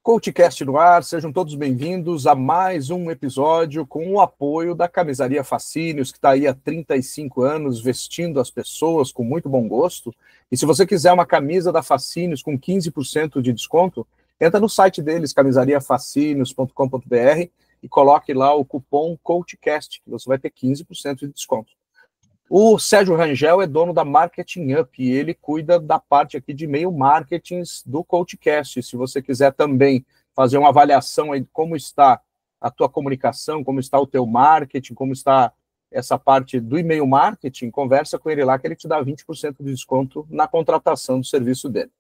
CoachCast no ar, sejam todos bem-vindos a mais um episódio com o apoio da Camisaria Fascínios, que está aí há 35 anos vestindo as pessoas com muito bom gosto. E se você quiser uma camisa da Fascínios com 15% de desconto, entra no site deles, camisariafascinios.com.br, e coloque lá o cupom CoachCast, que você vai ter 15% de desconto. O Sérgio Rangel é dono da Marketing Up e ele cuida da parte aqui de e-mail marketing do CoachCast. Se você quiser também fazer uma avaliação aí de como está a tua comunicação, como está o teu marketing, como está essa parte do e-mail marketing, conversa com ele lá que ele te dá 20% de desconto na contratação do serviço dele.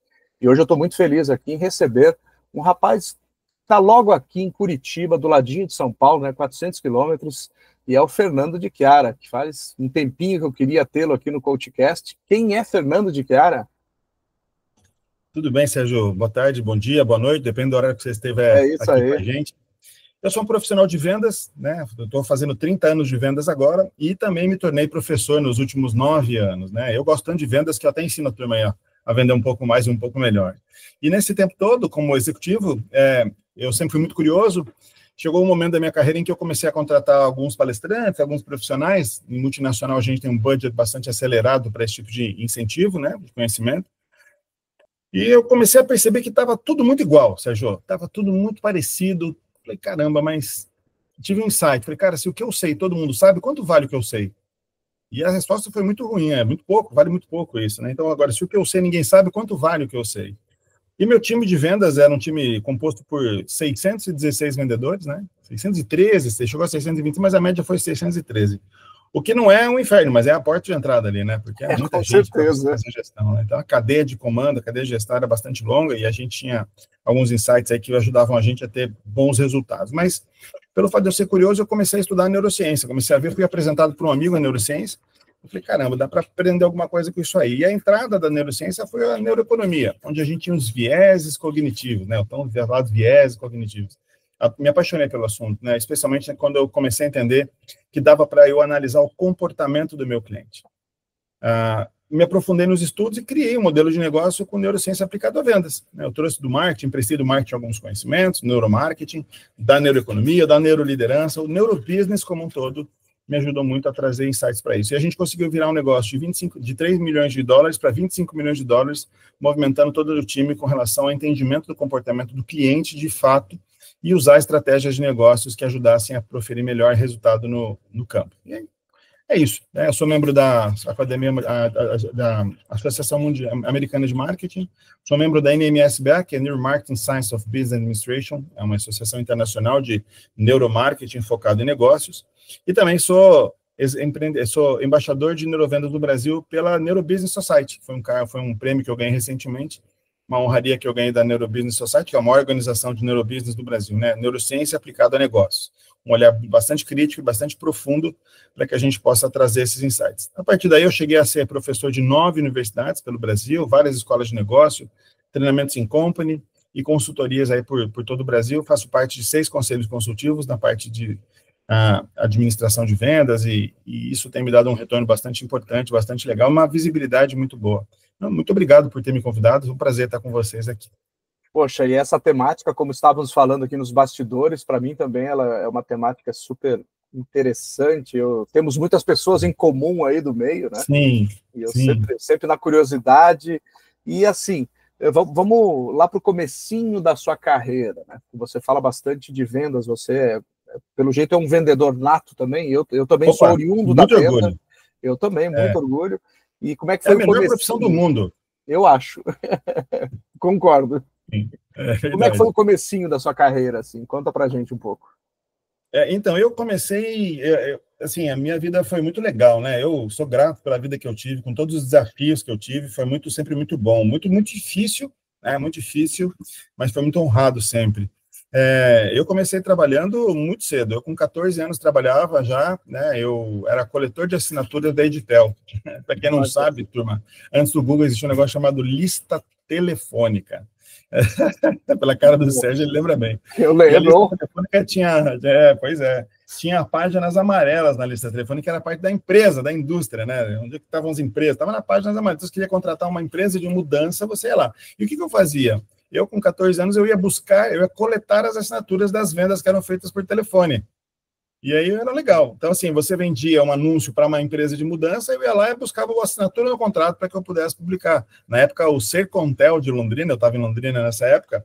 E hoje eu estou muito feliz aqui em receber um rapaz que está logo aqui em Curitiba, do ladinho de São Paulo, né, 400 quilômetros, e é o Fernando de Chiara, que faz um tempinho que eu queria tê-lo aqui no CoachCast. Quem é Fernando de Chiara? Tudo bem, Sérgio? Boa tarde, bom dia, boa noite, depende do horário que você estiver aqui aí com a gente. Eu sou um profissional de vendas, né? Eu estou fazendo 30 anos de vendas agora e também me tornei professor nos últimos 9 anos, né? Eu gosto tanto de vendas que eu até ensino a turma aí, a vender um pouco mais e um pouco melhor. E nesse tempo todo, como executivo, eu sempre fui muito curioso. Chegou um momento da minha carreira em que eu comecei a contratar alguns palestrantes, alguns profissionais. Em multinacional, a gente tem um budget bastante acelerado para esse tipo de incentivo, né, de conhecimento. E eu comecei a perceber que estava tudo muito igual, Sérgio. Estava tudo muito parecido. Falei, caramba, mas tive um insight. Falei, cara, se o que eu sei todo mundo sabe, quanto vale o que eu sei? E a resposta foi muito ruim, muito pouco, vale muito pouco isso, né? Então, agora, se o que eu sei ninguém sabe, quanto vale o que eu sei? E meu time de vendas era um time composto por 616 vendedores, né? 613, chegou a 620, mas a média foi 613. O que não é um inferno, mas é a porta de entrada ali, né? Porque é muita gente para fazer gestão, né? Então, a cadeia de comando, a cadeia de gestão era bastante longa e a gente tinha alguns insights aí que ajudavam a gente a ter bons resultados. Mas, pelo fato de eu ser curioso, eu comecei a estudar neurociência. Comecei a ver, fui apresentado por um amigo a neurociência. Eu falei, caramba, dá para aprender alguma coisa com isso aí. E a entrada da neurociência foi a neuroeconomia, onde a gente tinha os vieses cognitivos, né? Então, os vieses cognitivos. Me apaixonei pelo assunto, né? Especialmente quando eu comecei a entender que dava para eu analisar o comportamento do meu cliente. Me aprofundei nos estudos e criei um modelo de negócio com neurociência aplicada a vendas, né? Eu trouxe do marketing, emprestei do marketing alguns conhecimentos, neuromarketing, da neuroeconomia, da neuroliderança, o neurobusiness como um todo, me ajudou muito a trazer insights para isso. E a gente conseguiu virar um negócio de 3 milhões de dólares para 25 milhões de dólares, movimentando todo o time com relação ao entendimento do comportamento do cliente de fato e usar estratégias de negócios que ajudassem a proferir melhor resultado no campo. E aí, é isso, né? Eu sou membro da Academia, da Associação Americana de Marketing, sou membro da NMSBA, que é Neuromarketing Science of Business Administration, é uma associação internacional de neuromarketing focado em negócios, e também sou embaixador de neurovendas do Brasil pela Neurobusiness Society, foi um prêmio que eu ganhei recentemente, uma honraria que eu ganhei da Neurobusiness Society, que é a maior organização de neurobusiness do Brasil, né? Neurociência aplicada a negócios. Um olhar bastante crítico e bastante profundo para que a gente possa trazer esses insights. A partir daí, eu cheguei a ser professor de 9 universidades pelo Brasil, várias escolas de negócio, treinamentos em company e consultorias aí por todo o Brasil. Faço parte de 6 conselhos consultivos na parte de administração de vendas e isso tem me dado um retorno bastante importante, bastante legal, uma visibilidade muito boa. Muito obrigado por ter me convidado, é um prazer estar com vocês aqui. Poxa, e essa temática, como estávamos falando aqui nos bastidores, para mim também ela é uma temática super interessante. Temos muitas pessoas em comum aí do meio, né? Sim. E eu sempre na curiosidade. E assim, vamos lá para o comecinho da sua carreira, né? Você fala bastante de vendas, você, pelo jeito, é um vendedor nato também. Eu também sou oriundo da venda. Orgulho. Eu também, muito orgulho. E como é que foi a melhor profissão do mundo. Eu acho. Concordo. Como é que foi o comecinho da sua carreira, assim? Conta pra gente um pouco. Então, eu comecei, assim, a minha vida foi muito legal, né? Eu sou grato pela vida que eu tive, com todos os desafios que eu tive, foi sempre muito bom, muito difícil, né? Muito difícil, mas foi muito honrado sempre. Eu comecei trabalhando muito cedo, eu com 14 anos trabalhava já, né? Eu era coletor de assinaturas da Editel. Para quem não sabe, turma, antes do Google existia um negócio chamado lista telefônica. Pela cara do Sérgio, ele lembra bem. Eu lembro. E a lista telefônica tinha páginas amarelas na lista telefônica, que era parte da empresa, da indústria, né? Onde estavam as empresas? Estava na página amarelas. Então, se queria contratar uma empresa de mudança, você ia lá. E o que eu fazia? Eu, com 14 anos, eu ia coletar as assinaturas das vendas que eram feitas por telefone. E aí era legal. Então, assim, você vendia um anúncio para uma empresa de mudança, eu ia lá e buscava a assinatura do contrato para que eu pudesse publicar. Na época, o Sercontel de Londrina, eu estava em Londrina nessa época,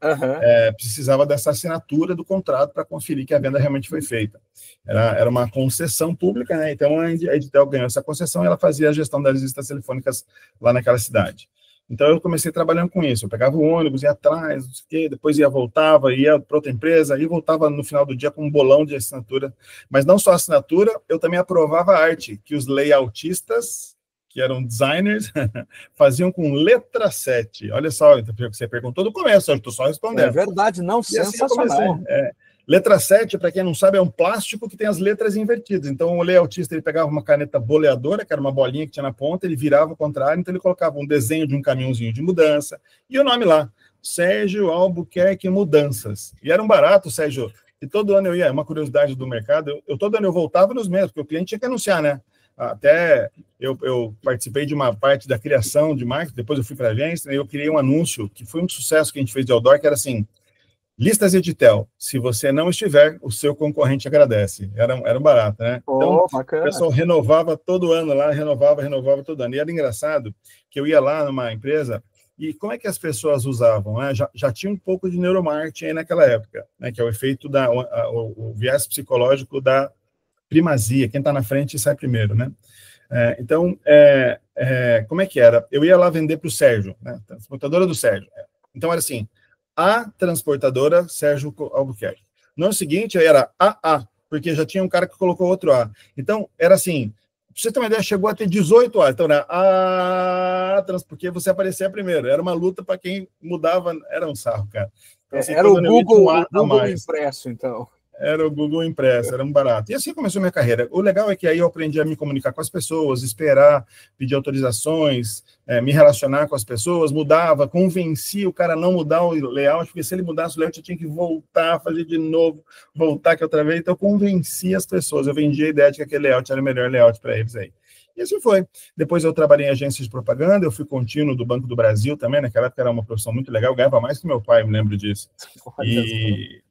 precisava dessa assinatura do contrato para conferir que a venda realmente foi feita. Era uma concessão pública, né? Então a Editel ganhou essa concessão e ela fazia a gestão das listas telefônicas lá naquela cidade. Então, eu comecei trabalhando com isso. Eu pegava o ônibus, ia atrás, não sei o quê, depois voltava, ia para outra empresa, e voltava no final do dia com um bolão de assinatura. Mas não só assinatura, eu também aprovava a arte, que os layoutistas, que eram designers, faziam com letra 7. Olha só, você perguntou do começo, eu estou só respondendo. É verdade, não, e sensacional. Assim letra 7, para quem não sabe, é um plástico que tem as letras invertidas. Então, o layoutista, ele pegava uma caneta boleadora, que era uma bolinha que tinha na ponta, ele virava ao contrário, então ele colocava um desenho de um caminhãozinho de mudança, e o nome lá, Sérgio Albuquerque Mudanças. E era um barato, Sérgio, e todo ano eu ia, é uma curiosidade do mercado, todo ano eu voltava nos mesmos, porque o cliente tinha que anunciar, né? Até eu participei de uma parte da criação de marketing, depois eu fui para a agência, e eu criei um anúncio, que foi um sucesso que a gente fez de outdoor, que era assim: listas Editel, se você não estiver, o seu concorrente agradece. Era um barato, né? Então, bacana. O pessoal renovava todo ano lá, renovava todo ano. E era engraçado que eu ia lá numa empresa, e como é que as pessoas usavam? Né? Já tinha um pouco de neuromarketing aí naquela época, né? Que é o efeito, o viés psicológico da primazia, quem está na frente sai primeiro, né? Então, como é que era? Eu ia lá vender para o Sérgio, né? Transportadora do Sérgio. Então, era assim: a transportadora Sérgio Albuquerque. No ano seguinte, era AA, porque já tinha um cara que colocou outro A. Então, era assim, pra você ter uma ideia, chegou a ter 18 A. Então, era A, porque você aparecia primeiro. Era uma luta para quem mudava, era um sarro, cara. Então, assim, era o Google impresso, então. Era o Google impresso, era um barato. E assim começou minha carreira. O legal é que aí eu aprendi a me comunicar com as pessoas, esperar, pedir autorizações, me relacionar com as pessoas, mudava, convencia o cara a não mudar o layout, porque se ele mudasse o layout, eu tinha que voltar, fazer de novo, voltar aqui outra vez. Então, eu convencia as pessoas. Eu vendia a ideia de que aquele layout era o melhor layout para eles aí. E assim foi. Depois eu trabalhei em agência de propaganda, eu fui contínuo do Banco do Brasil também, naquela época era uma profissão muito legal, eu ganhava mais que meu pai, me lembro disso. E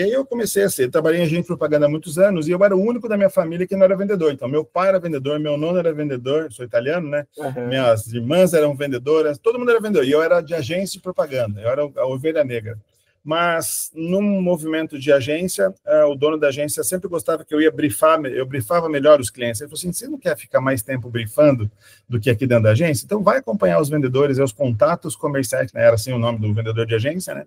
aí eu comecei a trabalhei em agência de propaganda há muitos anos, e eu era o único da minha família que não era vendedor. Então, meu pai era vendedor, meu nono era vendedor, sou italiano, né? Minhas irmãs eram vendedoras, todo mundo era vendedor, e eu era de agência de propaganda, eu era a ovelha negra. Mas, num movimento de agência, o dono da agência sempre gostava que eu brifava melhor os clientes. Ele falou assim: você não quer ficar mais tempo brifando do que aqui dentro da agência? Então, vai acompanhar os vendedores e os contatos comerciais, né? Era assim o nome do vendedor de agência, né?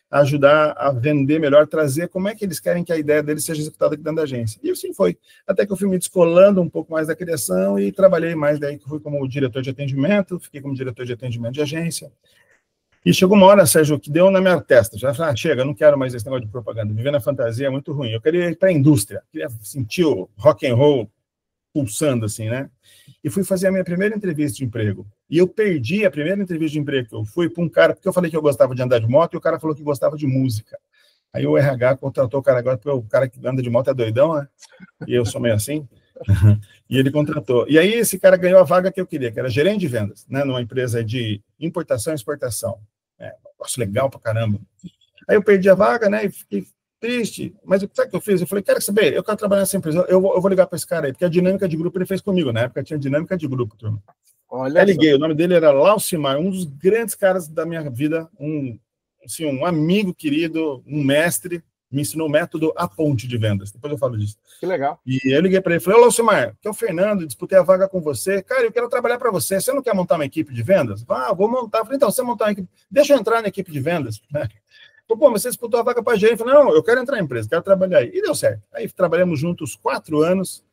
Ajudar a vender melhor, trazer como é que eles querem que a ideia deles seja executada aqui dentro da agência. E assim foi. Até que eu fui me descolando um pouco mais da criação e trabalhei mais, daí que fui como diretor de atendimento, fiquei como diretor de atendimento de agência. E chegou uma hora, Sérgio, que deu na minha testa. Já falei: chega, eu não quero mais esse negócio de propaganda. Viver na fantasia é muito ruim. Eu queria ir para a indústria, queria sentir o rock and roll pulsando, assim, né? E fui fazer a minha primeira entrevista de emprego. E eu perdi a primeira entrevista de emprego que eu fui para um cara, porque eu falei que eu gostava de andar de moto, e o cara falou que gostava de música. Aí o RH contratou o cara agora, porque o cara que anda de moto é doidão, né? E eu sou meio assim. E ele contratou. E aí esse cara ganhou a vaga que eu queria, que era gerente de vendas, né? Numa empresa de importação e exportação. Negócio legal pra caramba. Aí eu perdi a vaga, né? E fiquei triste. Mas sabe o que eu fiz? Eu falei: quero saber, eu quero trabalhar nessa empresa, eu vou ligar para esse cara aí, porque a dinâmica de grupo ele fez comigo. Na época tinha dinâmica de grupo, turma. Olha, aí liguei, o nome dele era Laucimar, um dos grandes caras da minha vida, um amigo querido, um mestre, me ensinou o método A Ponte de vendas. Depois eu falo disso. Que legal. E eu liguei para ele e falei: ô, Laucimar, que é o Fernando, disputei a vaga com você. Cara, eu quero trabalhar para você. Você não quer montar uma equipe de vendas? Vou montar. Eu falei: então, você montar uma equipe, deixa eu entrar na equipe de vendas. Pô, mas você disputou a vaga para a gente. Eu falei: não, eu quero entrar na empresa, quero trabalhar aí. E deu certo. Aí trabalhamos juntos 4 anos,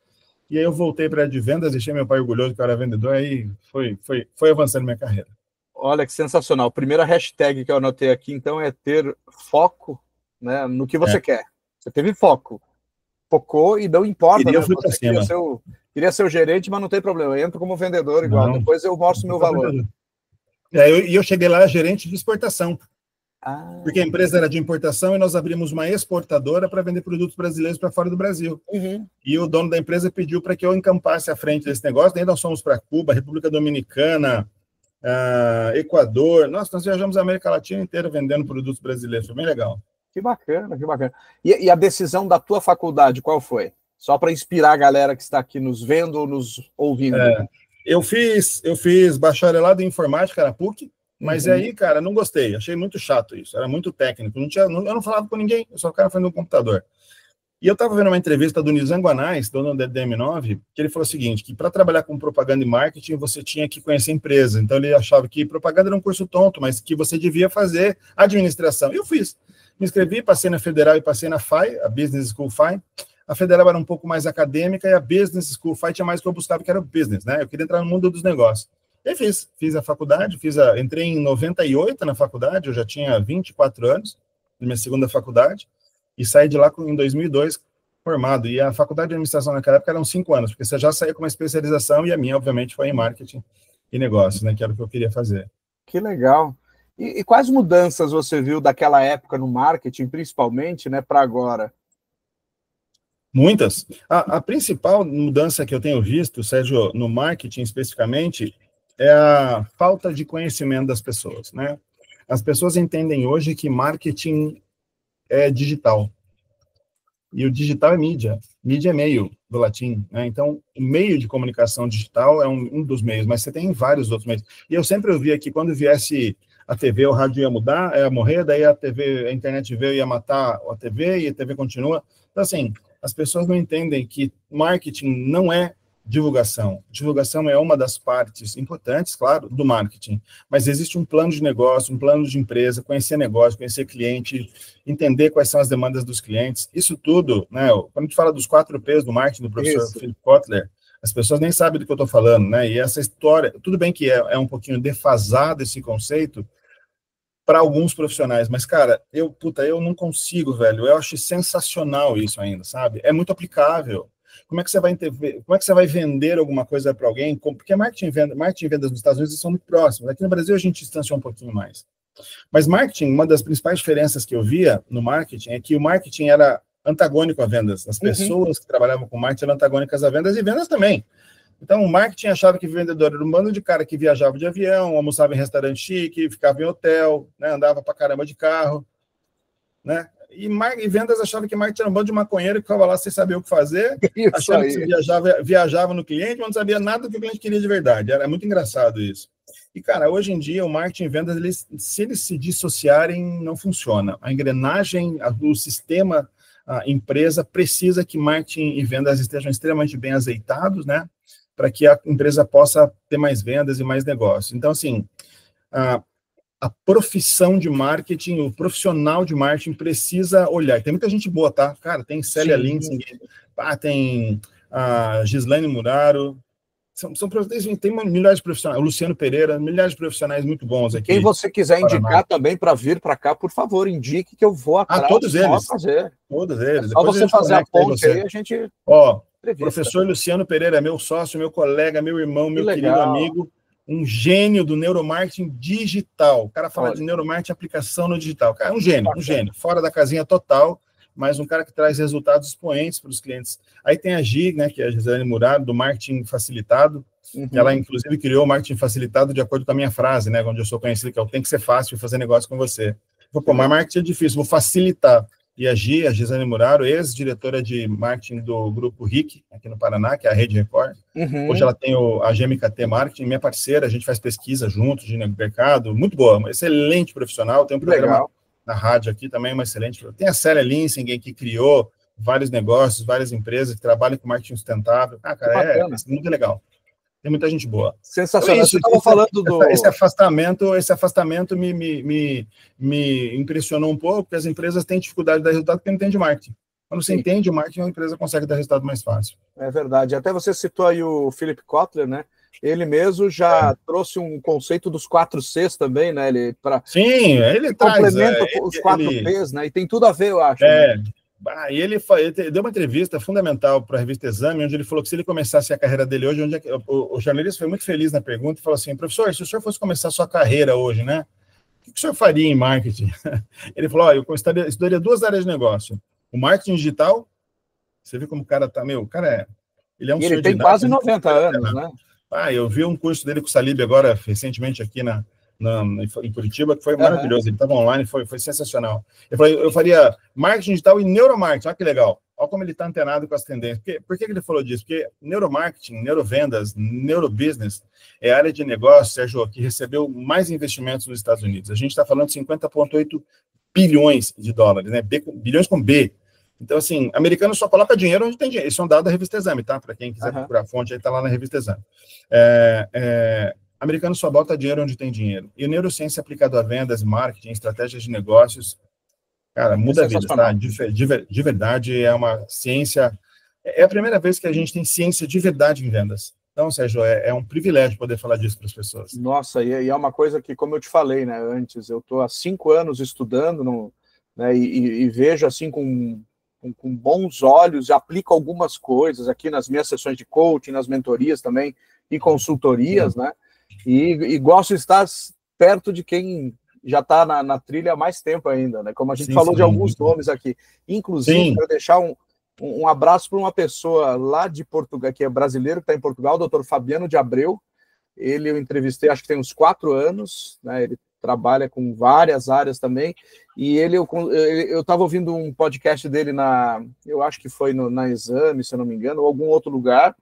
e aí eu voltei para a área de vendas, deixei meu pai orgulhoso que eu era vendedor, aí foi avançando minha carreira. Olha que sensacional. A primeira hashtag que eu anotei aqui, então, é ter foco, né, no que você quer. Você teve foco. Focou e não importa, né? Você queria ser o gerente, mas não tem problema. Eu entro como vendedor igual. Não, depois eu mostro meu valor. E eu cheguei lá gerente de exportação. Porque a empresa era de importação e nós abrimos uma exportadora para vender produtos brasileiros para fora do Brasil. E o dono da empresa pediu para que eu encampasse à frente desse negócio. Daí nós fomos para Cuba, República Dominicana, Equador. Nossa, nós viajamos a América Latina inteira vendendo produtos brasileiros, foi bem legal. Que bacana, que bacana. E a decisão da tua faculdade, qual foi? Só para inspirar a galera que está aqui nos vendo ou nos ouvindo. Eu fiz bacharelado em informática na PUC, mas aí, cara, não gostei. Achei muito chato isso. Era muito técnico. Eu não falava com ninguém. Eu só ficava fazendo no computador. E eu estava vendo uma entrevista do Nizam Guanais, dono da DM9, que ele falou o seguinte, que para trabalhar com propaganda e marketing, você tinha que conhecer a empresa. Então, ele achava que propaganda era um curso tonto, mas que você devia fazer administração. E eu fiz. Me inscrevi, passei na Federal e passei na FAI, a Business School FAI. A Federal era um pouco mais acadêmica e a Business School FAI tinha mais que eu buscava, que era o business, né? Eu queria entrar no mundo dos negócios. E aí fiz a faculdade, entrei em 98 na faculdade, eu já tinha 24 anos, na minha segunda faculdade, e saí de lá em 2002 formado. E a faculdade de administração naquela época eram 5 anos, porque você já saía com uma especialização, e a minha, obviamente, foi em marketing e negócios, né? Que era o que eu queria fazer. Que legal. E quais mudanças você viu daquela época no marketing, principalmente, né, para agora? Muitas. A principal mudança que eu tenho visto, Sérgio, no marketing especificamente, é a falta de conhecimento das pessoas, né? As pessoas entendem hoje que marketing é digital. E o digital é mídia. Mídia é meio, do latim, né? Então, o meio de comunicação digital é um dos meios, mas você tem vários outros meios. E eu sempre ouvia que quando viesse a TV, o rádio ia mudar, ia morrer, daí a internet veio e ia matar a TV, e a TV continua. Então, assim, as pessoas não entendem que marketing não é divulgação. Divulgação é uma das partes importantes, claro, do marketing, mas existe um plano de negócio, um plano de empresa, conhecer negócio, conhecer cliente, entender quais são as demandas dos clientes. Isso tudo, né? Quando a gente fala dos 4 P's do marketing do professor Philip Kotler, as pessoas nem sabem do que eu estou falando, né? E essa história, tudo bem que é um pouquinho defasado esse conceito para alguns profissionais, mas, cara, eu não consigo, velho. Eu acho sensacional isso ainda, sabe? É muito aplicável. Como é que você vai vender alguma coisa para alguém? Porque marketing e vendas nos Estados Unidos são muito próximos. Aqui no Brasil a gente distanciou um pouquinho mais. Mas marketing, uma das principais diferenças que eu via no marketing é que o marketing era antagônico a vendas. As pessoas que trabalhavam com marketing eram antagônicas a vendas, e vendas também. Então, o marketing achava que o vendedor era um bando de cara que viajava de avião, almoçava em restaurante chique, ficava em hotel, né, andava pra caramba de carro, né? E vendas achava que marketing era um bando de maconheiro que ficava lá sem saber o que fazer, achando que você viajava no cliente, mas não sabia nada do que o cliente queria de verdade. Era muito engraçado isso. E, cara, hoje em dia, o marketing e vendas, se eles se dissociarem, não funciona. A engrenagem, o sistema, a empresa precisa que marketing e vendas estejam extremamente bem azeitados, né? Para que a empresa possa ter mais vendas e mais negócios. Então, assim, a profissão de marketing, o profissional de marketing precisa olhar. Tem muita gente boa, tá? Cara, tem Célia Lindsay, tem a Gislaine Muraro, tem milhares de profissionais, o Luciano Pereira, milhares de profissionais muito bons aqui. Quem você quiser indicar também para vir para cá, por favor, indique que eu vou atrás. Todos eles. Todos eles. Só você fazer a ponte aí, a gente... Professor Luciano Pereira, meu sócio, meu colega, meu irmão, meu querido amigo, um gênio do neuromarketing digital. O cara fala de neuromarketing aplicação no digital. Cara, um gênio, fora da casinha total, mas um cara que traz resultados expoentes para os clientes. Aí tem a Gi, né, que é a Gislaine Murado, do marketing facilitado. Ela, inclusive, criou o marketing facilitado de acordo com a minha frase, né, onde eu sou conhecido, que é o tem que ser fácil fazer negócio com você. Mas marketing é difícil, vou facilitar. E a Gislaine Muraro, ex-diretora de marketing do Grupo RIC, aqui no Paraná, que é a Rede Record. Hoje ela tem a GMKT Marketing, minha parceira, a gente faz pesquisa junto de mercado, muito boa, uma excelente profissional, tem um programa na rádio aqui também, uma excelente. Tem a Célia Lindsay, que criou vários negócios, várias empresas que trabalham com marketing sustentável. Cara, é muito legal. Tem muita gente boa. Sensacional. Você estava falando do... Esse afastamento me impressionou um pouco, porque as empresas têm dificuldade de dar resultado porque não entende marketing. Quando você entende o marketing, a empresa consegue dar resultado mais fácil. É verdade. Até você citou aí o Philip Kotler, né? Ele mesmo já trouxe um conceito dos 4 Cs também, né? Ele complementa os 4 Ps, né? E tem tudo a ver, eu acho. Né? E ele deu uma entrevista fundamental para a revista Exame, onde ele falou que se ele começasse a carreira dele hoje, o jornalista foi muito feliz na pergunta e falou assim: professor, se o senhor fosse começar a sua carreira hoje, né? O que o senhor faria em marketing? Ele falou: eu estudaria 2 áreas de negócio. O marketing digital, você vê como o cara tá, ele é um senhor ele tem quase 90 anos, né? Eu vi um curso dele com o Salib agora, recentemente, aqui em Curitiba, que foi maravilhoso. Ele estava online, foi sensacional. Eu faria marketing digital e neuromarketing. Olha que legal. Olha como ele está antenado com as tendências. Por que ele falou disso? Porque neuromarketing, neurovendas, neurobusiness é a área de negócio, Sérgio, que recebeu mais investimentos nos Estados Unidos. A gente está falando de 50,8 bilhões de dólares, né? Bilhões com B. Então, assim, americano só coloca dinheiro onde tem dinheiro. Isso é um dado da revista Exame, tá? Para quem quiser procurar a fonte, aí está lá na revista Exame. Americano só bota dinheiro onde tem dinheiro. E neurociência aplicada a vendas, marketing, estratégias de negócios, cara, muda a vida, tá? De verdade, é uma ciência... É a primeira vez que a gente tem ciência de verdade em vendas. Então, Sérgio, é um privilégio poder falar disso para as pessoas. Nossa, e é uma coisa que, como eu te falei, né, antes, eu estou há 5 anos estudando, né, e vejo, assim, com bons olhos, aplico algumas coisas aqui nas minhas sessões de coaching, nas mentorias também, e consultorias, né? E gosto de estar perto de quem já está na trilha há mais tempo ainda, né? Como a gente falou de alguns nomes aqui. Inclusive, para deixar um abraço para uma pessoa lá de Portugal, que é brasileiro, que está em Portugal, o Dr. Fabiano de Abreu. Ele eu entrevistei, acho que tem uns 4 anos, né? Ele trabalha com várias áreas também. E eu estava ouvindo um podcast dele eu acho que foi na Exame, se eu não me engano, ou algum outro lugar.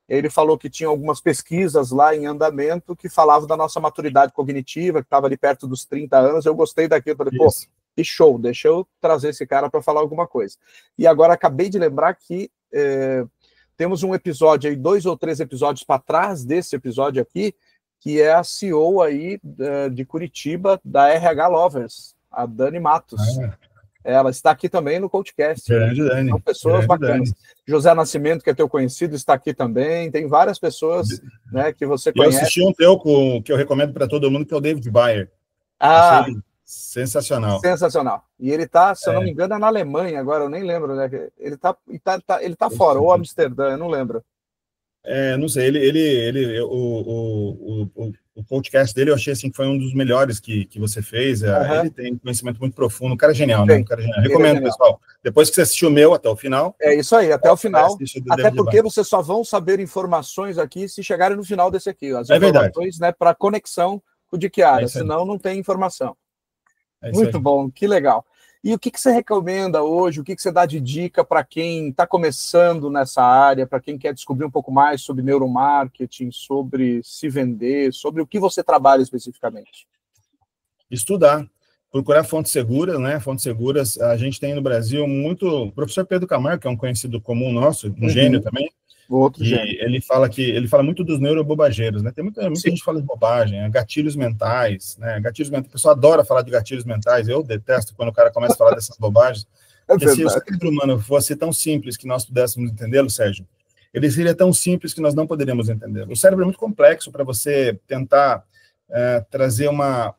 Ele falou que tinha algumas pesquisas lá em andamento que falavam da nossa maturidade cognitiva, que estava ali perto dos 30 anos. Eu gostei daquilo, falei, pô, que show, deixa eu trazer esse cara para falar alguma coisa. E agora acabei de lembrar que temos um episódio aí, 2 ou 3 episódios para trás desse episódio aqui, que é a CEO aí de Curitiba, da RH Lovers, a Dani Matos. Ela está aqui também no CoachCast. Grande Dani. São pessoas bacanas. Dani. José Nascimento, que é teu conhecido, está aqui também. Tem várias pessoas, né, que você conhece. Eu assisti um teu que eu recomendo para todo mundo, que é o David Bayer. Achei sensacional. Sensacional. E ele está, se eu não me engano, na Alemanha agora, eu nem lembro, né? Ele tá fora, ou Amsterdã, eu não lembro. Não sei, o podcast dele eu achei assim que foi um dos melhores que você fez. Ele tem conhecimento muito profundo, um cara genial, né? Um cara genial. Recomendo, pessoal. Depois que você assistiu o meu até o final. É isso aí, até o final. Até porque vocês só vão saber informações aqui se chegarem no final desse aqui. As informações, né, para conexão com o de que área, senão não tem informação. Muito bom, que legal. E o que você recomenda hoje, o que você dá de dica para quem está começando nessa área, para quem quer descobrir um pouco mais sobre neuromarketing, sobre se vender, sobre o que você trabalha especificamente? Estudar, procurar fontes seguras, né? Fontes seguras, a gente tem no Brasil muito... O professor Pedro Camargo, que é um conhecido comum nosso, um gênio também, ele fala muito dos neurobobageiros, né? Tem muita gente que fala de bobagem, gatilhos mentais, né? Gatilhos mentais, o pessoal adora falar de gatilhos mentais, eu detesto quando o cara começa a falar dessas bobagens. Porque se o cérebro humano fosse tão simples que nós pudéssemos entendê-lo, Sérgio, ele seria tão simples que nós não poderíamos entendê-lo. O cérebro é muito complexo para você tentar trazer uma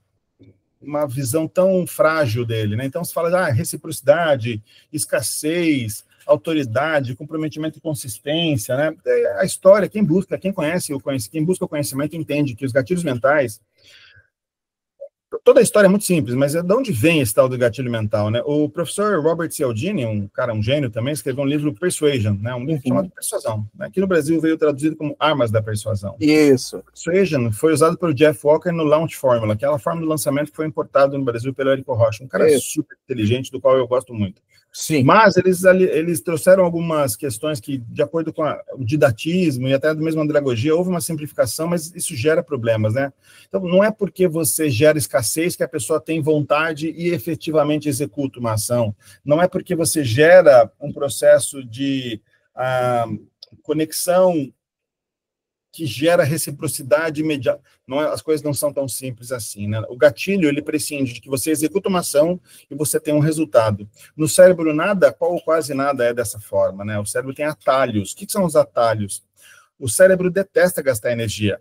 visão tão frágil dele, né? Então, se fala de reciprocidade, escassez, autoridade, comprometimento e consistência, né? A história, quem busca o conhecimento entende que os gatilhos mentais, toda a história é muito simples, mas de onde vem esse tal do gatilho mental, né? O professor Robert Cialdini, um gênio também, escreveu um livro Persuasion, né? Um livro chamado Persuasão, né? Aqui no Brasil veio traduzido como Armas da Persuasão. Isso. Persuasion foi usado pelo Jeff Walker no Launch Formula, aquela fórmula de lançamento que foi importado no Brasil pelo Érico Rocha, um cara super inteligente, do qual eu gosto muito. Sim. Mas eles trouxeram algumas questões que, de acordo com o didatismo e até mesmo a andragogia, houve uma simplificação, mas isso gera problemas, né? Então, não é porque você gera escassez que a pessoa tem vontade e efetivamente executa uma ação. Não é porque você gera um processo de conexão que gera reciprocidade imediata. As coisas não são tão simples assim, né? O gatilho, ele prescinde de que você executa uma ação e você tem um resultado. No cérebro, nada, ou quase nada é dessa forma, né? O cérebro tem atalhos. O que são os atalhos? O cérebro detesta gastar energia.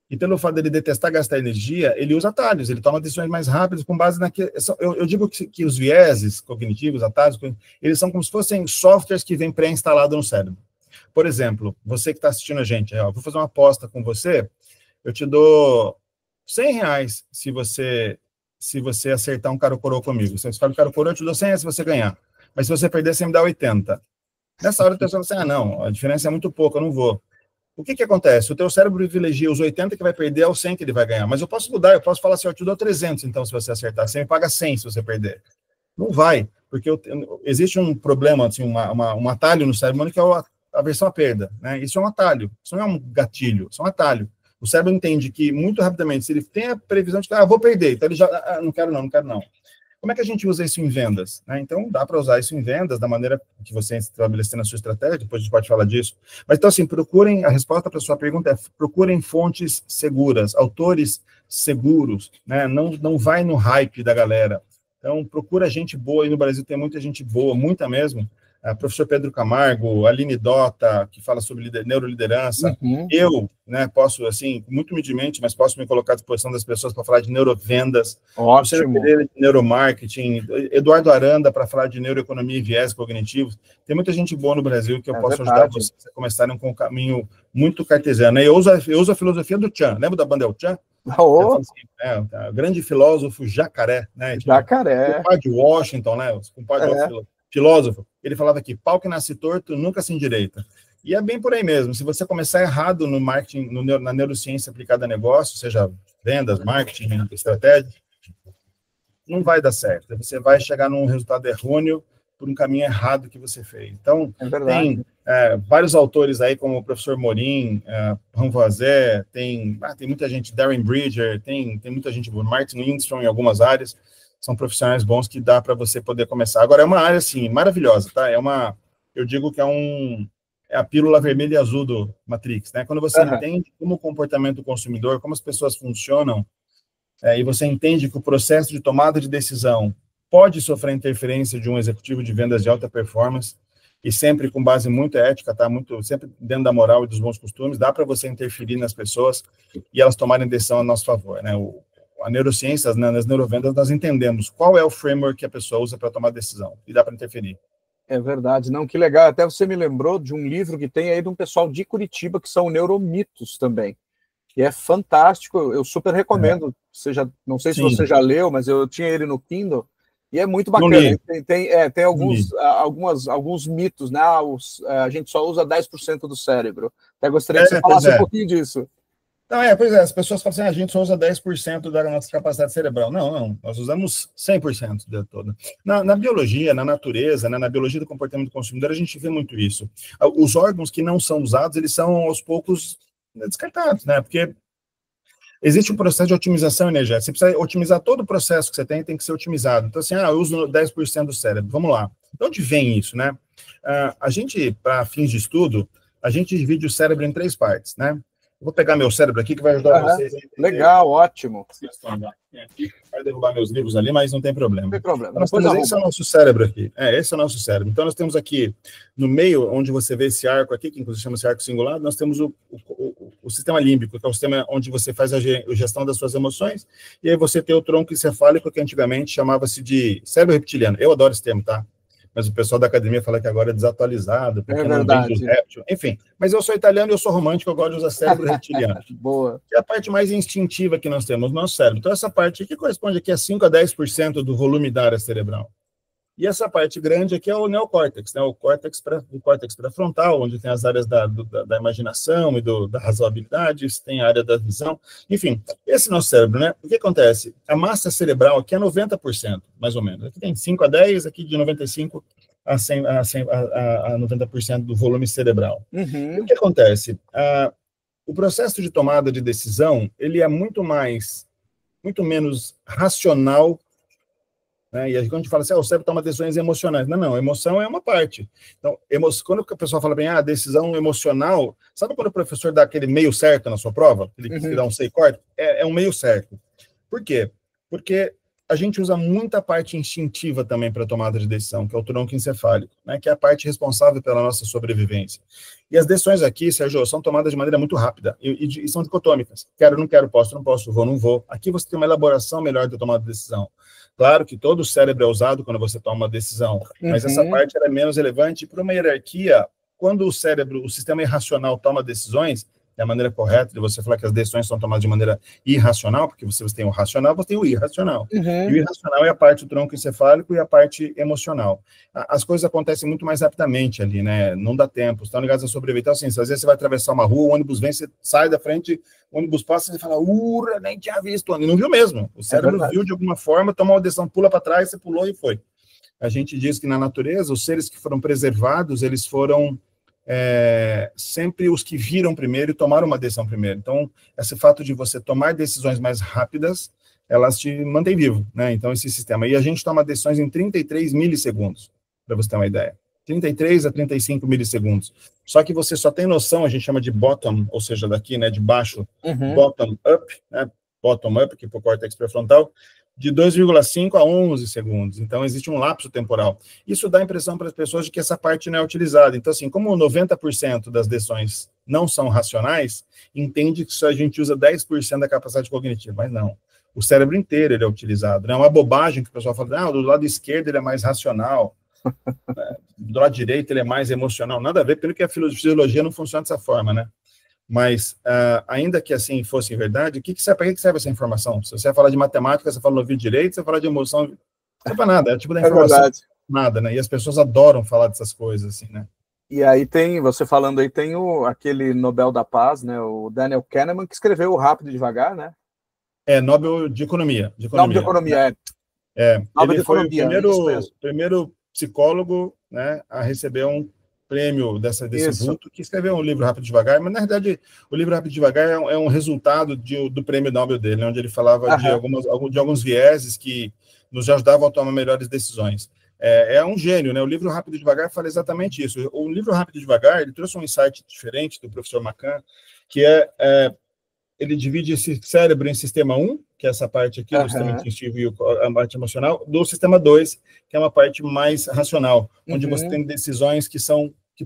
E pelo fato dele detestar gastar energia, ele usa atalhos, ele toma decisões mais rápidas com base naquilo. Eu digo que os vieses cognitivos, atalhos, eles são como se fossem softwares que vêm pré-instalados no cérebro. Por exemplo, você que está assistindo a gente, vou fazer uma aposta com você, eu te dou R$100 se você acertar um cara ou coroa comigo. Se você fala cara ou coroa, eu te dou R$100 se você ganhar. Mas se você perder, você me dá 80. Nessa hora, a pessoa fala assim, não, a diferença é muito pouca, eu não vou. o que acontece? O teu cérebro privilegia os 80 que vai perder aos 100 que ele vai ganhar. Mas eu posso mudar, eu posso falar assim, eu te dou 300, então, se você acertar. Você me paga 100 se você perder. Não vai, porque existe um problema, assim, um atalho no cérebro humano que é a aversão à perda, né? Isso é um atalho, isso não é um gatilho, isso é um atalho. O cérebro entende que, muito rapidamente, se ele tem a previsão de que, vou perder, então ele já, não quero não. Como é que a gente usa isso em vendas? Né? Então, dá para usar isso em vendas da maneira que você estabelecer na sua estratégia, depois a gente pode falar disso. Mas, então, assim, a resposta para a sua pergunta é, procurem fontes seguras, autores seguros, né? Não vai no hype da galera. Então, procura gente boa, e no Brasil tem muita gente boa, muita mesmo. Professor Pedro Camargo, Aline Dota, que fala sobre neuroliderança. Eu, né, posso, assim, muito humildemente, mas posso me colocar à disposição das pessoas para falar de neurovendas. Ótimo. Pereira de neuromarketing, Eduardo Aranda para falar de neuroeconomia e viés cognitivos. Tem muita gente boa no Brasil que eu posso ajudar vocês a começarem com um caminho muito cartesiano. Eu uso a filosofia do Chan. Lembra da banda El Chan? O grande filósofo Jacaré, né? Jacaré. O compadre Washington, né? O compadre filósofo, ele falava que pau que nasce torto nunca se endireita. E é bem por aí mesmo. Se você começar errado no marketing, na neurociência aplicada a negócio, seja vendas, marketing, estratégia, não vai dar certo. Você vai chegar num resultado errôneo por um caminho errado que você fez. Então, tem vários autores aí, como o professor Morim, Ranvoisé, tem muita gente, Darren Bridger, tem muita gente, Martin Lindstrom em algumas áreas. São profissionais bons que dá para você poder começar. Agora, é uma área, assim, maravilhosa, tá? Eu digo que é a pílula vermelha e azul do Matrix, né? Quando você entende como o comportamento do consumidor, como as pessoas funcionam, e você entende que o processo de tomada de decisão pode sofrer interferência de um executivo de vendas de alta performance, e sempre com base muito ética, tá? Sempre dentro da moral e dos bons costumes, dá para você interferir nas pessoas e elas tomarem decisão a nosso favor, né? A neurociência, nas neurovendas, nós entendemos qual é o framework que a pessoa usa para tomar decisão, e dá para interferir. É verdade, não, que legal. Até você me lembrou de um livro que tem aí de um pessoal de Curitiba, que são neuromitos também, que é fantástico, eu super recomendo. Não sei se você já leu, mas eu tinha ele no Kindle, e é muito bacana. Tem alguns mitos, né? A gente só usa 10% do cérebro. Até gostaria que você falasse um pouquinho disso. Não, as pessoas falam assim, a gente só usa 10% da nossa capacidade cerebral. Não, nós usamos 100% de toda. Na biologia, na natureza, né, na biologia do comportamento do consumidor, a gente vê muito isso. Os órgãos que não são usados, eles são, aos poucos, descartados, né, porque existe um processo de otimização energética. Você precisa otimizar todo o processo que você tem que ser otimizado. Então, assim, eu uso 10% do cérebro. Vamos lá. De onde vem isso, né? A gente, para fins de estudo, a gente divide o cérebro em 3 partes, né? Vou pegar meu cérebro aqui, que vai ajudar vocês a entender. Legal, ótimo. Vai derrubar meus livros ali, mas não tem problema. Não tem problema. Esse é o nosso cérebro aqui. Esse é o nosso cérebro. Então, nós temos aqui, no meio, onde você vê esse arco aqui, que inclusive chama-se arco cingulado, nós temos o sistema límbico, que é o sistema onde você faz a gestão das suas emoções, e aí você tem o tronco encefálico, que antigamente chamava-se de cérebro reptiliano. Eu adoro esse termo, tá? Mas o pessoal da academia fala que agora é desatualizado, porque não vem dos répteis. Enfim, mas eu sou italiano e eu sou romântico, eu gosto de usar cérebro reptiliano. Boa. Que é a parte mais instintiva que nós temos no nosso cérebro. Então, essa parte aqui corresponde aqui a 5 a 10% do volume da área cerebral. E essa parte grande aqui é o neocórtex, né? O córtex pré-frontal, onde tem as áreas da imaginação e da razoabilidade, tem a área da visão. Enfim, esse nosso cérebro, né? O que acontece? A massa cerebral aqui é 90%, mais ou menos. Aqui tem 5 a 10, aqui de 95 a 90% do volume cerebral. E o que acontece? O processo de tomada de decisão, ele é muito menos racional, né? E quando a gente fala assim, o cérebro toma decisões emocionais. Não, emoção é uma parte. Então, quando a pessoa fala bem, decisão emocional, sabe quando o professor dá aquele meio certo na sua prova? Ele dá um sei corte? É um meio certo. Por quê? Porque a gente usa muita parte instintiva também para a tomada de decisão, que é o tronco encefálico, né, que é a parte responsável pela nossa sobrevivência. E as decisões aqui, Sérgio, são tomadas de maneira muito rápida e são dicotômicas. Quero, não quero, posso, não posso, vou, não vou. Aqui você tem uma elaboração melhor da tomada de decisão. Claro que todo o cérebro é usado quando você toma uma decisão, mas essa parte é menos relevante para uma hierarquia. Quando o sistema irracional toma decisões, é a maneira correta de você falar que as decisões são tomadas de maneira irracional, porque você tem o racional, você tem o irracional. E o irracional é a parte do tronco encefálico e a parte emocional. As coisas acontecem muito mais rapidamente ali, né? Não dá tempo, estão ligados a sobreviver. Então, assim, às vezes você vai atravessar uma rua, o ônibus vem, você sai da frente, o ônibus passa, e você fala, nem tinha visto, e não viu mesmo. O cérebro viu de alguma forma, tomou uma decisão, pula para trás, você pulou e foi. A gente diz que na natureza, os seres que foram preservados, eles foram sempre os que viram primeiro e tomaram uma decisão primeiro. Então, esse fato de você tomar decisões mais rápidas, elas te mantêm vivo, né? Então, esse sistema. E a gente toma decisões em 33 milissegundos, para você ter uma ideia. 33 a 35 milissegundos. Só que você só tem noção, a gente chama de bottom, ou seja, daqui, né, de baixo, bottom up, né? Bottom up, que é para o córtex pré-frontal, de 2,5 a 11 segundos. Então, existe um lapso temporal. Isso dá a impressão para as pessoas de que essa parte não é utilizada. Então, assim, como 90% das decisões não são racionais, entende que só a gente usa 10% da capacidade cognitiva, mas não. O cérebro inteiro ele é utilizado. Não é uma bobagem que o pessoal fala, do lado esquerdo ele é mais racional, do lado direito ele é mais emocional. Nada a ver, pelo que a fisiologia não funciona dessa forma, né? Mas, ainda que assim fosse verdade, para que serve essa informação? Se você vai falar de matemática, você fala no ouvido direito, se você falar de emoção, não serve para nada, é tipo da informação, nada, né? E as pessoas adoram falar dessas coisas, assim, né? E aí você falando aí, tem aquele Nobel da Paz, né, o Daniel Kahneman, que escreveu o Rápido e Devagar, né? Nobel de Economia. Nobel de Economia, né? Ele foi o primeiro psicólogo, né, a receber um prêmio desse vulto, que escreveu um livro Rápido e Devagar, mas na verdade o livro Rápido e Devagar é um resultado do prêmio Nobel dele, onde ele falava de alguns vieses que nos ajudavam a tomar melhores decisões. É um gênio, né? O livro Rápido e Devagar fala exatamente isso. O livro Rápido e Devagar, ele trouxe um insight diferente do professor Macan, que ele divide esse cérebro em sistema 1, que é essa parte aqui do sistema instintivo e a parte emocional, do sistema 2, que é uma parte mais racional, onde você tem decisões que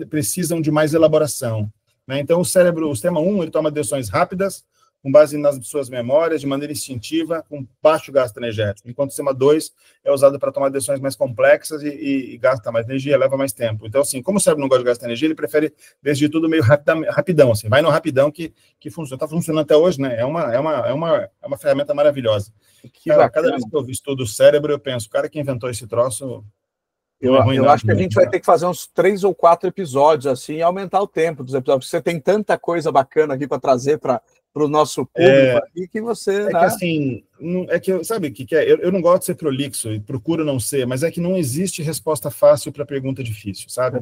precisam de mais elaboração, né? Então, o sistema 1, ele toma decisões rápidas, com base nas suas memórias, de maneira instintiva, com baixo gasto energético, enquanto o sistema 2 é usado para tomar decisões mais complexas e gasta mais energia, leva mais tempo. Então, assim, como o cérebro não gosta de gastar energia, ele prefere decidir tudo meio rapidão, assim, vai no rapidão que funciona. Está funcionando até hoje, né? É uma ferramenta maravilhosa. Cada vez que eu estudo o cérebro, eu penso, o cara que inventou esse troço... Eu acho que a gente vai ter que fazer uns 3 ou 4 episódios, assim, e aumentar o tempo dos episódios, porque você tem tanta coisa bacana aqui para trazer para o nosso público aqui, que você... que assim, sabe o que é? Eu não gosto de ser prolixo, e procuro não ser, mas é que não existe resposta fácil para pergunta difícil, sabe?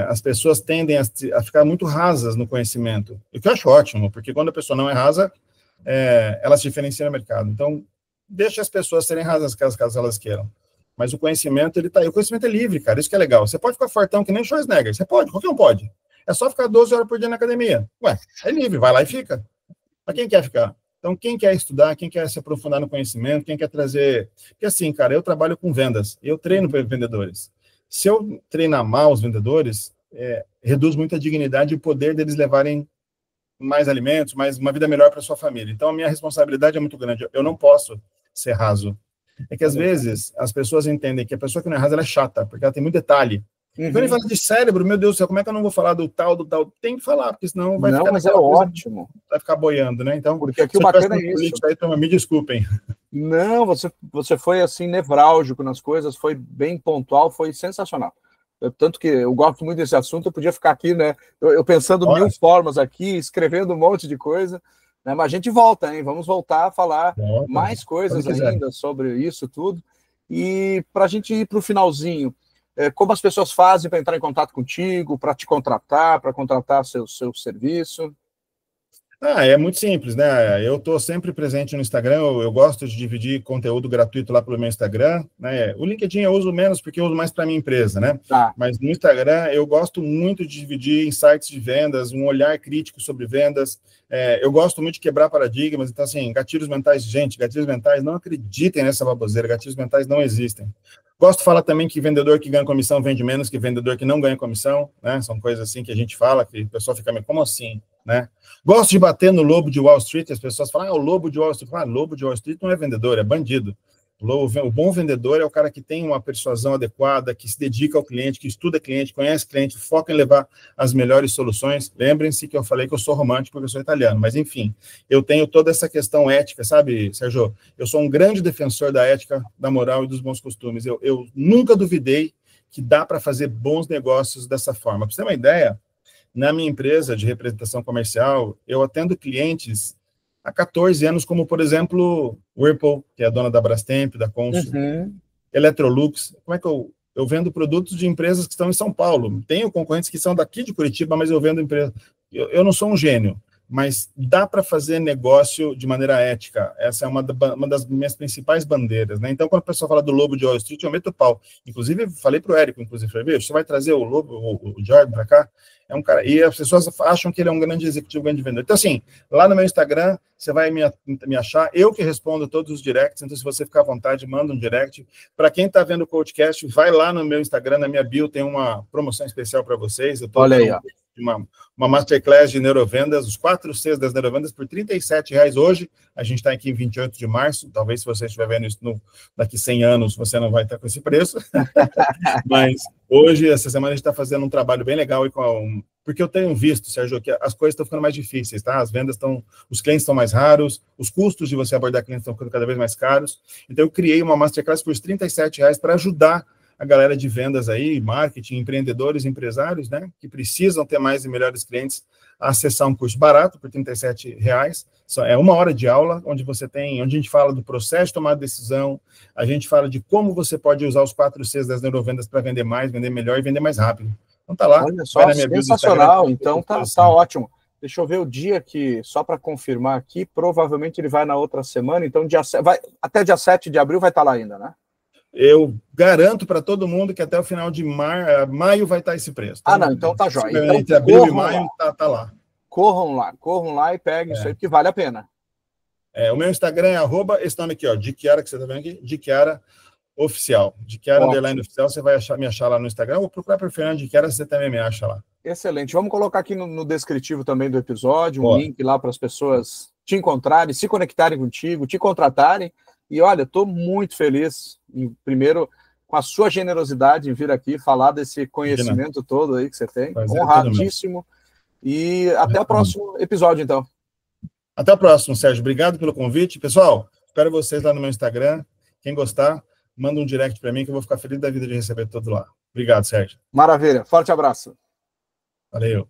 As pessoas tendem a ficar muito rasas no conhecimento, o que eu acho ótimo, porque quando a pessoa não é rasa, ela se diferencia no mercado. Então, deixa as pessoas serem rasas caso elas queiram. Mas o conhecimento, ele tá aí. O conhecimento é livre, cara, isso que é legal. Você pode ficar fortão que nem o Schwarzenegger, você pode, qualquer um pode. É só ficar 12 horas por dia na academia. Ué, é livre, vai lá e fica. Mas quem quer ficar? Então, quem quer estudar, quem quer se aprofundar no conhecimento, quem quer trazer... Porque assim, cara, eu trabalho com vendas, eu treino vendedores. Se eu treinar mal os vendedores, reduz muito a dignidade e o poder deles levarem mais alimentos, mais uma vida melhor para sua família. Então, a minha responsabilidade é muito grande. Eu não posso ser raso. É que, às vezes, as pessoas entendem que a pessoa que não é rasa, ela é chata, porque ela tem muito detalhe. Quando ele fala de cérebro, meu Deus do céu, como é que eu não vou falar do tal? Tem que falar, porque senão vai ficar... mas é ótimo. Vai ficar boiando, né? Então, porque aqui o bacana é isso. Aí, então, me desculpem. Não, você foi, assim, nevrálgico nas coisas, foi bem pontual, foi sensacional. Tanto que eu gosto muito desse assunto, eu podia ficar aqui, né? Eu pensando mil formas aqui, escrevendo um monte de coisa... Mas a gente volta, hein? Vamos voltar a falar mais coisas ainda sobre isso tudo. E para a gente ir para o finalzinho, como as pessoas fazem para entrar em contato contigo, para te contratar, para contratar seu serviço? É muito simples, né? Eu estou sempre presente no Instagram, eu gosto de dividir conteúdo gratuito lá pelo meu Instagram, né? O LinkedIn eu uso menos porque eu uso mais para minha empresa, né? Mas no Instagram eu gosto muito de dividir insights de vendas, um olhar crítico sobre vendas. Eu gosto muito de quebrar paradigmas, então assim, gatilhos mentais, gente, gatilhos mentais, não acreditem nessa baboseira, gatilhos mentais não existem. Gosto de falar também que vendedor que ganha comissão vende menos que vendedor que não ganha comissão, né? São coisas assim que a gente fala, que o pessoal fica meio, como assim, né? Gosto de bater no lobo de Wall Street, as pessoas falam, o lobo de Wall Street. Lobo de Wall Street não é vendedor, é bandido. O bom vendedor é o cara que tem uma persuasão adequada, que se dedica ao cliente, que estuda cliente, conhece cliente, foca em levar as melhores soluções. Lembrem-se que eu falei que eu sou romântico porque eu sou italiano, mas enfim, eu tenho toda essa questão ética, sabe, Sérgio? Eu sou um grande defensor da ética, da moral e dos bons costumes. Eu nunca duvidei que dá para fazer bons negócios dessa forma. Para você ter uma ideia, na minha empresa de representação comercial, eu atendo clientes há 14 anos, como, por exemplo, Whirlpool, que é a dona da Brastemp, da Consul, Electrolux. Como é que eu vendo produtos de empresas que estão em São Paulo? Tenho concorrentes que são daqui de Curitiba, mas eu vendo empresa. Eu não sou um gênio, mas dá para fazer negócio de maneira ética. Essa é uma das minhas principais bandeiras, né? Então, quando a pessoa fala do Lobo de Wall Street, eu meto o pau. Inclusive, falei para o Érico, falei, você vai trazer o Lobo, o Jordan para cá? É um cara, e as pessoas acham que ele é um grande executivo, grande vendedor. Então, assim, lá no meu Instagram, você vai me achar, eu que respondo todos os directs, então se você ficar à vontade, manda um direct. Para quem está vendo o podcast, vai lá no meu Instagram, na minha bio, tem uma promoção especial para vocês. Eu estou dando uma masterclass de neurovendas, os 4 Cs das neurovendas por R$37 hoje. A gente está aqui em 28 de março, talvez se você estiver vendo isso daqui 100 anos, você não vai estar com esse preço. Mas hoje, essa semana, a gente está fazendo um trabalho bem legal porque eu tenho visto, Sérgio, que as coisas estão ficando mais difíceis, tá? As vendas os clientes estão mais raros, os custos de você abordar clientes estão ficando cada vez mais caros. Então, eu criei uma masterclass por R$37 para ajudar a galera de vendas aí, marketing, empreendedores, empresários, né, que precisam ter mais e melhores clientes, a acessar um curso barato por R$37. É 1 hora de aula, onde a gente fala do processo de tomar decisão, a gente fala de como você pode usar os 4 Cs das neurovendas para vender mais, vender melhor e vender mais rápido. Então tá lá. Olha só, sensacional. Então tá ótimo. Deixa eu ver o dia que, só para confirmar aqui, provavelmente ele vai na outra semana, então até dia 7 de abril vai estar lá ainda, né? Eu garanto para todo mundo que até o final de maio vai estar esse preço. Tá? Não, então tá jóia. Então, entre abril e maio tá lá. Corram lá e peguem isso aí, porque vale a pena. O meu Instagram é esse nome aqui, ó, de Chiara, que você tá vendo aqui, de Chiara Oficial. De Chiara __ Oficial, você vai me achar lá no Instagram, ou procurar por Fernando de Chiara, você também me acha lá. Excelente. Vamos colocar aqui no descritivo também do episódio, um link lá para as pessoas te encontrarem, se conectarem contigo, te contratarem. E olha, estou muito feliz, primeiro, com a sua generosidade em vir aqui falar desse conhecimento todo aí que você tem. Honradíssimo. E até o próximo episódio, então. Até o próximo, Sérgio. Obrigado pelo convite. Pessoal, espero vocês lá no meu Instagram. Quem gostar, manda um direct para mim que eu vou ficar feliz da vida de receber tudo lá. Obrigado, Sérgio. Maravilha. Forte abraço. Valeu.